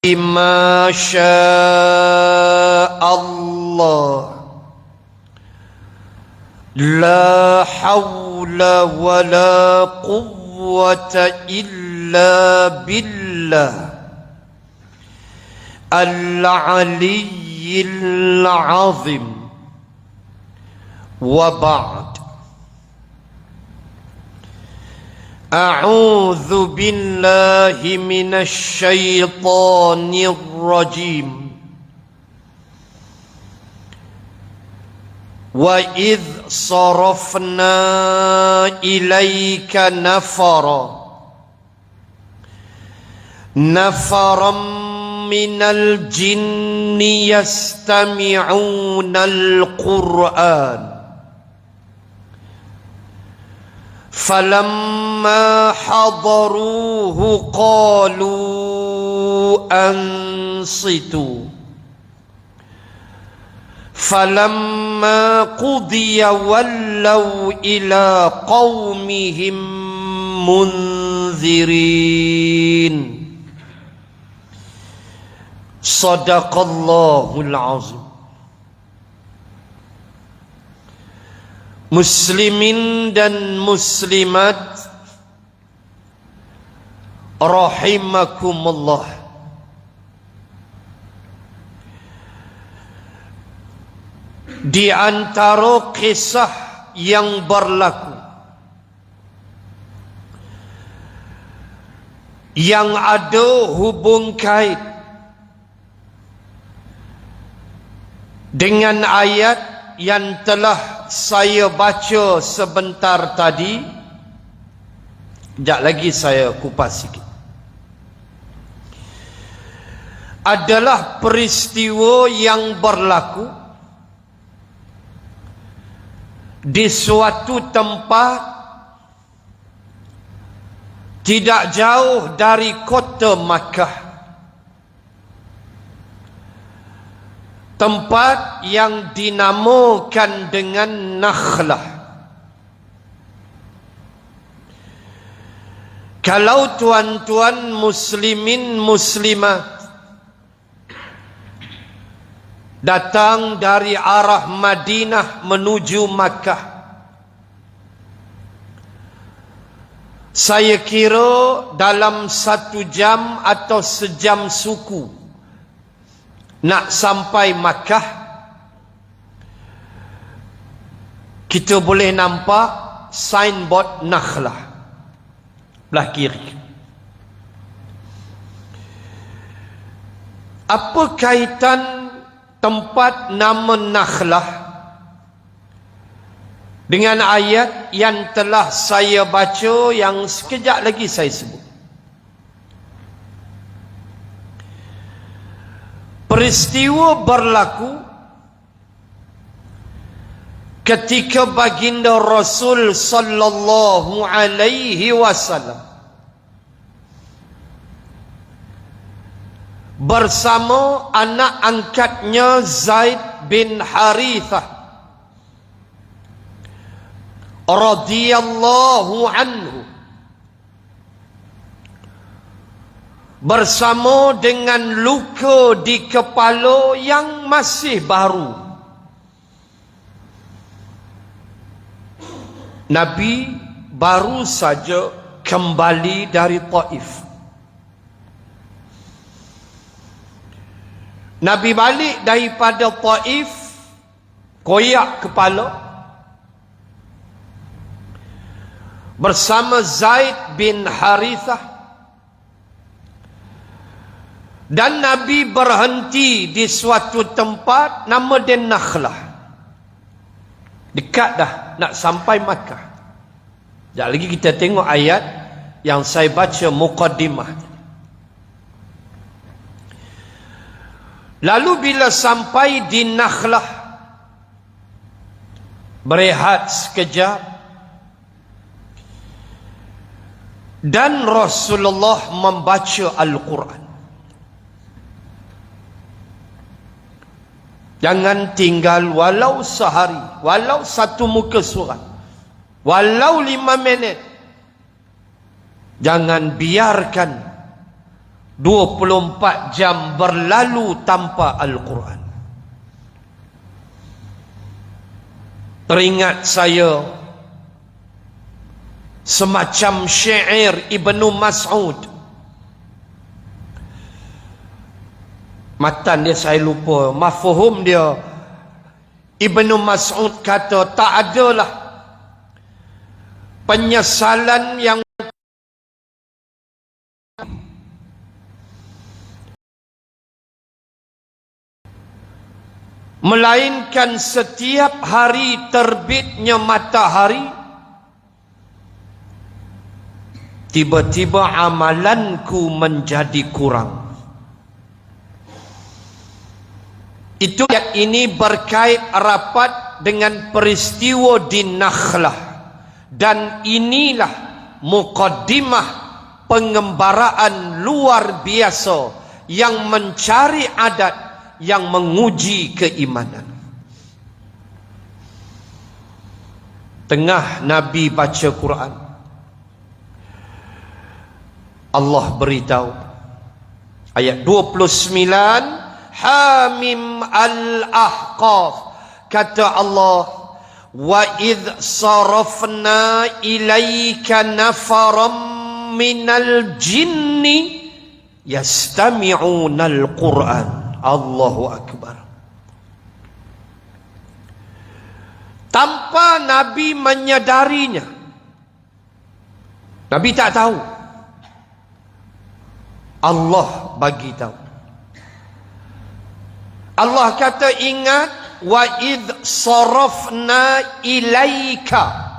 ما شاء الله لا حول ولا قوة إلا بالله العلي العظيم وبعد أعوذ بالله من الشيطان الرجيم وإذ صرفنا إليك نفرا من الجن يستمعون القرآن فلما حضروه قالوا أنصتوا فلما قضي ولوا إلى قومهم منذرين صدق الله العظيم. Muslimin dan muslimat rahimakumullah. Di antara kisah yang berlaku yang ada hubung kait dengan ayat yang telah saya baca sebentar tadi, sekejap lagi saya kupas sikit, adalah peristiwa yang berlaku di suatu tempat tidak jauh dari kota Makkah. Tempat yang dinamakan dengan Nakhlah. Kalau tuan-tuan muslimin muslimat datang dari arah Madinah menuju Makkah, saya kira dalam 1 jam atau sejam suku nak sampai Makkah. Kita boleh nampak signboard Nakhlah belah kiri. Apa kaitan tempat nama Nakhlah dengan ayat yang telah saya baca yang sekejap lagi saya sebut? Peristiwa berlaku ketika baginda Rasul sallallahu alaihi wasallam bersama anak angkatnya Zaid bin Harithah radhiyallahu anhu, bersama dengan luka di kepala yang masih baru. Nabi baru saja kembali dari Taif. Nabi balik daripada Taif, koyak kepala, bersama Zaid bin Harithah. Dan Nabi berhenti di suatu tempat nama dia Nakhlah. Dekat dah nak sampai Makkah. Sekejap lagi kita tengok ayat yang saya baca muqaddimah. Lalu bila sampai di Nakhlah, berehat sekejap, dan Rasulullah membaca Al-Quran. Jangan tinggal walau sehari, walau 1 muka surat, walau 5 minit. Jangan biarkan 24 jam berlalu tanpa Al-Quran. Teringat saya semacam syair Ibnu Mas'ud. Matan dia saya lupa, mafhum dia. Ibnu Mas'ud kata, tak adalah penyesalan yang melainkan setiap hari terbitnya matahari, tiba-tiba amalanku menjadi kurang. Itu ayat ini berkait rapat dengan peristiwa di Nakhlah, dan inilah muqaddimah pengembaraan luar biasa yang mencari adat yang menguji keimanan. Tengah Nabi baca Quran, Allah beritahu ayat 29, Hamim Al-Ahqaf, kata Allah, wa idh sarafna ilaika nafaram minal jinni yastami'una al-Quran. Allahu Akbar. Tanpa Nabi menyadarinya, Nabi tak tahu, Allah bagi tahu. Allah kata, ingat, wa idh sarafna ilaika,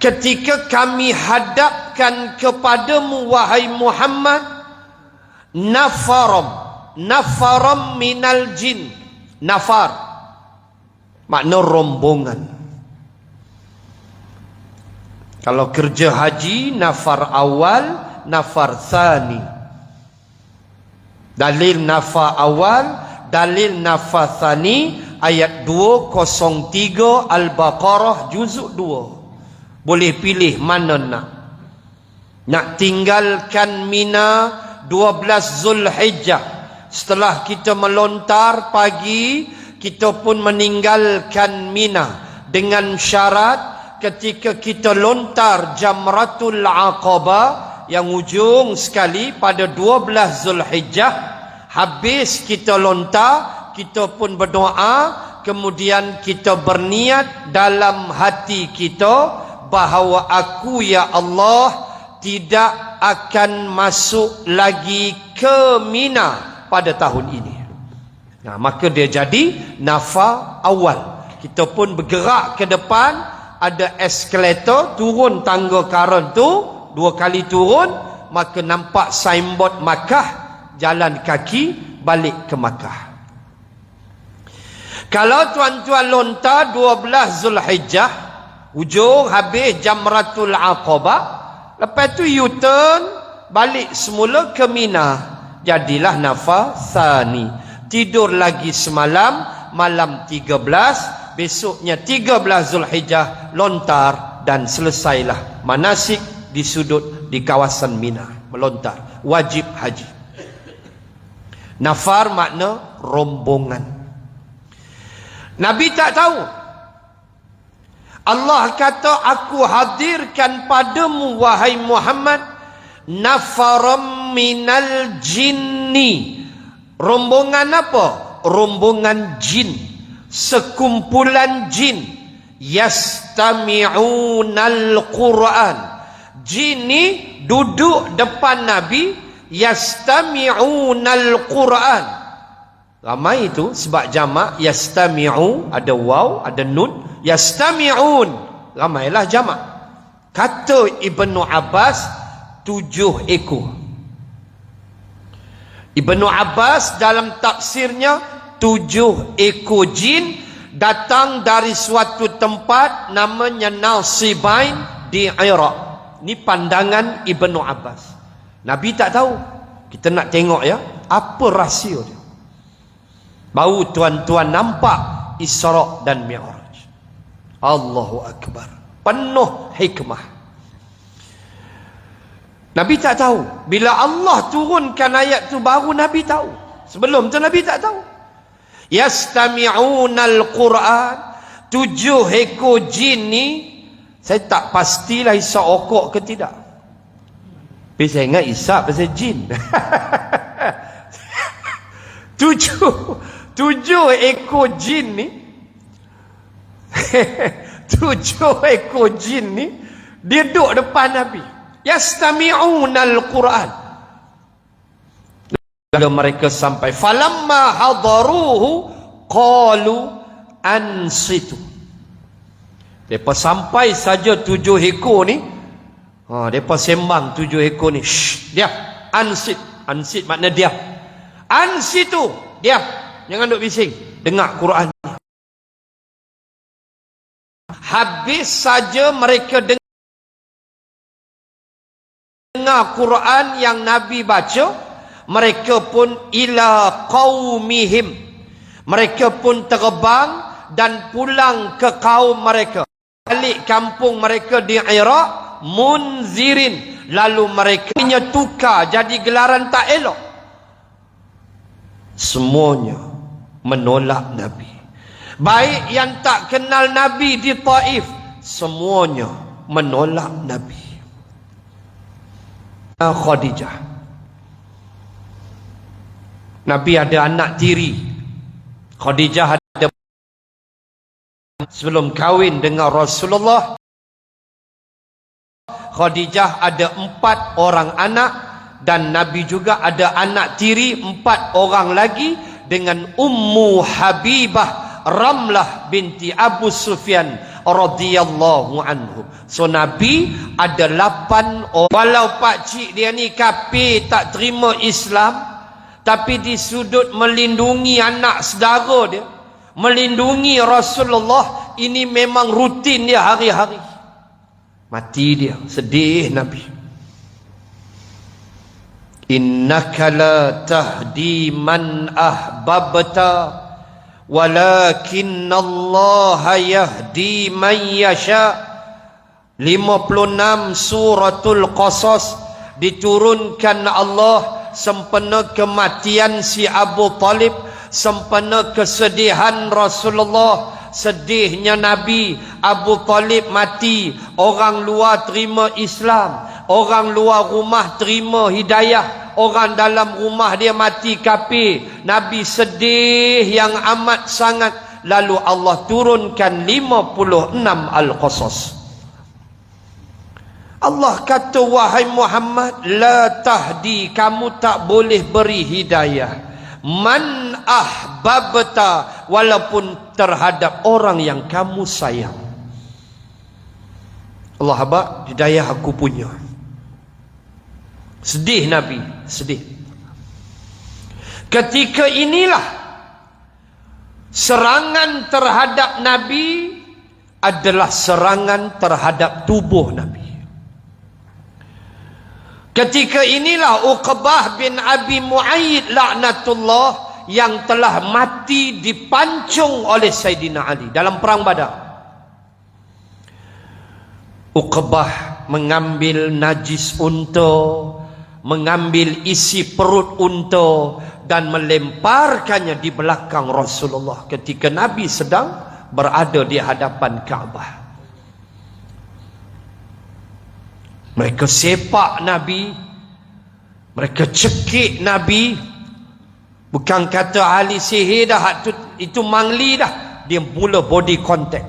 ketika kami hadapkan kepadamu wahai Muhammad, nafaram minal jin. Nafar makna rombongan. Kalau kerja haji, nafar awal, nafar thani. Dalil nafar awal, dalil nafar thani, ayat 203 Al-Baqarah juzuk 2. Boleh pilih mana nak. Nak tinggalkan Mina 12 Zulhijjah, setelah kita melontar pagi, kita pun meninggalkan Mina dengan syarat ketika kita lontar Jamratul Aqabah yang ujung sekali pada 12 Zulhijjah, habis kita lontar, kita pun berdoa, kemudian kita berniat dalam hati kita bahawa aku, ya Allah, tidak akan masuk lagi ke Mina pada tahun ini. Nah, maka dia jadi nafar awal. Kita pun bergerak ke depan, ada eskalator, turun tangga karen tu, 2 kali turun, maka nampak signboard Makkah, jalan kaki balik ke Makkah. Kalau tuan-tuan lontar 12 Zulhijjah, ujung habis Jamratul Aqabah, lepas tu U-turn balik semula ke Mina, jadilah nafar thani. Tidur lagi semalam, malam 13, besoknya 13 Zulhijjah lontar, dan selesailah manasik di sudut di kawasan Mina, melontar wajib haji. Nafar makna rombongan. Nabi tak tahu. Allah kata, aku hadirkan padamu wahai Muhammad nafaram minal jinni. Rombongan apa? Rombongan jin, sekumpulan jin. Yastami'unal Quran. Jin ni duduk depan Nabi, yastami'unal Quran. Ramai itu sebab jamak, yastami'u, ada waw, ada nun, yastami'un, ramailah jamak. Kata Ibnu Abbas, 7 ekor. Ibnu Abbas dalam tafsirnya, 7 ekor jin datang dari suatu tempat namanya Nasibain di Iraq. Ini pandangan Ibnu Abbas. Nabi tak tahu. Kita nak tengok ya, apa rahsia dia. Baru tuan-tuan nampak Isra' dan Mi'raj. Allahu Akbar. Penuh hikmah. Nabi tak tahu. Bila Allah turunkan ayat tu baru Nabi tahu. Sebelum tu Nabi tak tahu. Yastami'unal Quran. 7 ekor jin ni, saya tak pastilah hisap okok ke tidak. Tapi saya ingat hisap pasal jin. 7 ekor jin ni 7 ekor jin ni dia duduk depan Nabi. Yastami'unal Quran. Lalu mereka sampai, falamma hadaruhu qalu ansitu. Depa sampai saja 7 ekor ni, depa sembang 7 ekor ni. Shh, diam. Ansit makna diam. Ansitu, diam. Jangan duk bising. Dengar Quran. Habis saja mereka dengar Quran yang Nabi baca, mereka pun ila qaumihim. Mereka pun terbang dan pulang ke kaum mereka. Balik kampung mereka di Iraq, munzirin. Lalu mereka tukar jadi gelaran tak elok. Semuanya menolak Nabi. Baik yang tak kenal Nabi di Taif, semuanya menolak Nabi. Khadijah. Nabi ada anak tiri. Khadijah ada, sebelum kahwin dengan Rasulullah, Khadijah ada 4 orang anak, dan Nabi juga ada anak tiri 4 orang lagi dengan Ummu Habibah Ramlah binti Abu Sufyan radhiyallahu anhu. So Nabi ada 8 orang. Walau pakcik dia ni kafir, tak terima Islam, tapi di sudut melindungi anak saudara dia, melindungi Rasulullah, ini memang rutin dia hari-hari. Mati dia, sedih Nabi. Innaka la tahdi man ahbabta walakinnallaha yahdi man yasha. 56 suratul Qasas diturunkan Allah sempena kematian si Abu Talib, sempena kesedihan Rasulullah. Sedihnya Nabi, Abu Talib mati, orang luar terima Islam, orang luar rumah terima hidayah, orang dalam rumah dia mati kafir. Nabi sedih yang amat sangat. Lalu Allah turunkan 56 Al-Qasas. Allah kata, wahai Muhammad, la tahdi, kamu tak boleh beri hidayah man ahbabta, walaupun terhadap orang yang kamu sayang. Allah habaq, hidayah aku punya. Sedih Nabi, sedih. Ketika inilah serangan terhadap Nabi adalah serangan terhadap tubuh Nabi. Ketika inilah Uqbah bin Abi Mu'ayyid laknatullah yang telah mati dipancung oleh Sayyidina Ali dalam perang Badar. Uqbah mengambil najis unta, mengambil isi perut unta dan melemparkannya di belakang Rasulullah ketika Nabi sedang berada di hadapan Kaabah. Mereka sepak Nabi, mereka cekik Nabi. Bukan kata ahli sihir dah, itu mangli dah. Dia mula body contact.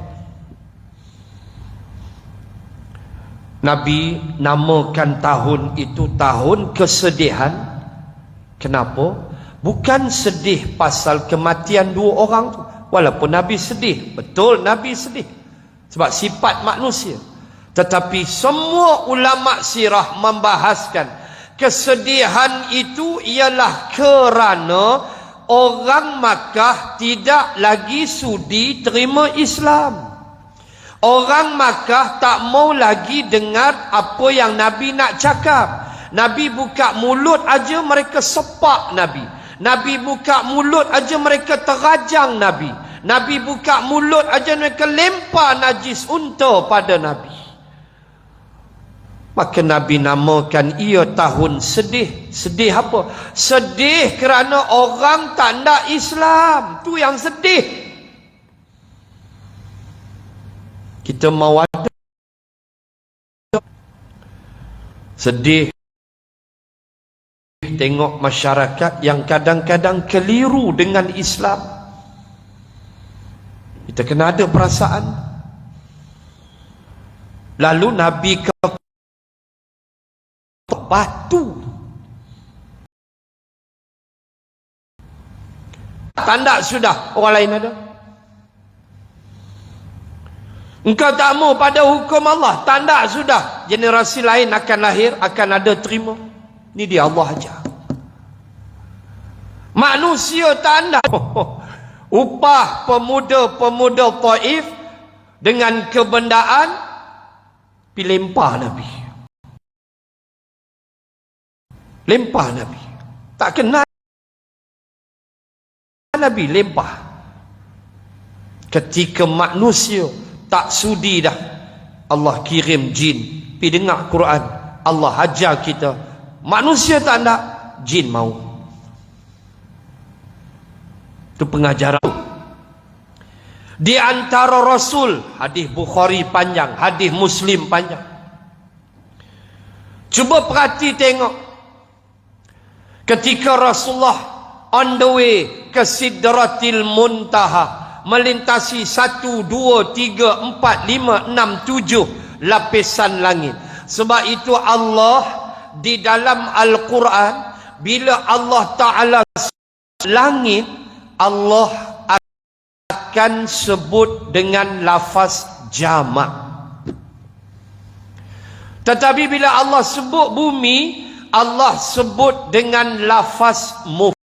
Nabi namakan tahun itu tahun kesedihan. Kenapa? Bukan sedih pasal kematian 2 orang tu. Walaupun Nabi sedih, betul Nabi sedih, sebab sifat manusia. Tetapi semua ulama sirah membahaskan kesedihan itu ialah kerana orang Makkah tidak lagi sudi terima Islam. Orang Makkah tak mau lagi dengar apa yang Nabi nak cakap. Nabi buka mulut aja mereka sepak Nabi. Nabi buka mulut aja mereka terajang Nabi. Nabi buka mulut aja mereka lempar najis unta pada Nabi. Maka Nabi namakan ia tahun sedih. Sedih apa? Sedih kerana orang tak nak Islam. Tu yang sedih. Kita mau ada sedih tengok masyarakat yang kadang-kadang keliru dengan Islam. Kita kena ada perasaan. Lalu Nabi ke batu. Tanda sudah orang lain ada. Engkau tak mau pada hukum Allah, tanda sudah generasi lain akan lahir, akan ada terima. Ini dia Allah aja. Manusia tanda. Upah pemuda-pemuda Taif dengan kebendaan dilempar Nabi. Lempar Nabi. Tak kenal Nabi, lempar. Ketika manusia tak sudi dah, Allah kirim jin. Pergi dengar Quran. Allah ajar kita. Manusia tak nak, jin mau. Itu pengajaran. Di antara Rasul, hadis Bukhari panjang, hadis Muslim panjang. Cuba perhati tengok. Ketika Rasulullah on the way ke Sidratil Muntaha, melintasi 1, 2, 3, 4, 5, 6, 7 lapisan langit. Sebab itu Allah di dalam Al-Quran, bila Allah Ta'ala langit, Allah akan sebut dengan lafaz jamak. Tetapi bila Allah sebut bumi, Allah sebut dengan lafaz mufrad.